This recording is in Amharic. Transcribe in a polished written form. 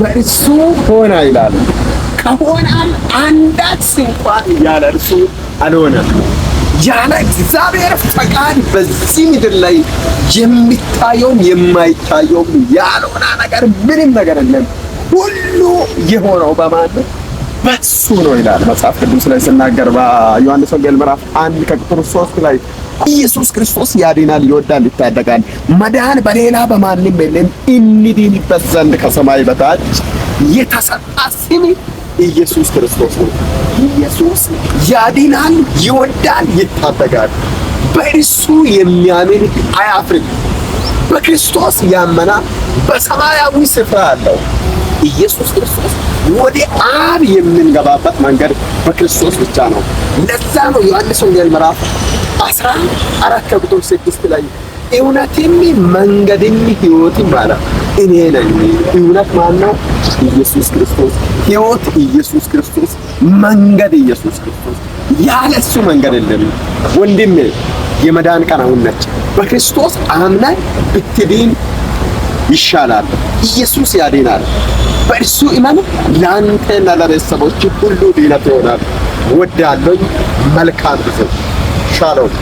በእርሱ ሆነ ይላል። ከሆነም አንዳች እንኳን ያለ እርሱ አልሆነም። ያለ እግዚአብሔር ፈቃድ በዚህ ምድር ላይ የሚታየውም የማይታየውም ያልሆነ ነገር ምንም ነገር የለም። ሁሉ የሆነው በማን ነው? በሱ ነው ይላል መጽሐፍ ቅዱስ ላይ ሲናገር በዮሐንስ ወንጌል ምዕራፍ 1 ከቁጥር 3 ላይ ኢየሱስ ክርስቶስ ያድናል፣ ይወዳል፣ ይታደጋል። መዳን በሌላ በማንም የለም፣ እንድንበት ዘንድ ከሰማይ በታች የተሰጠ ስም ኢየሱስ ክርስቶስ ነው። ኢየሱስ ያድናል፣ ይወዳል፣ ይታደጋል። በእርሱ የሚያምን አያፍርም። በክርስቶስ ያመነ በሰማያዊ ስፍራ አለው። ኢየሱስ ክርስቶስ ወደ አብ የምንገባበት መንገድ በክርስቶስ ብቻ ነው። ለዛ ነው ዮሐንስ ወንጌል ምዕራፍ 14 ከቁጥር 6 ላይ እውነትም መንገድም ሕይወትም ማለት እኔ ነኝ። እውነት ማን ነው? ኢየሱስ ክርስቶስ። ሕይወት ኢየሱስ ክርስቶስ። መንገድ ኢየሱስ ክርስቶስ። ያለ እሱ መንገድ የለም። ወንድሜ የመዳን ቀን አሁን ነች። በክርስቶስ አምነህ ብትድን ይሻላል። ኢየሱስ ያድናል። በእርሱ እመን። ለአንተና ለቤተሰቦች ሁሉ ድነት ይሆናል። ወዳለኝ መልካም ጊዜ። ሻሎም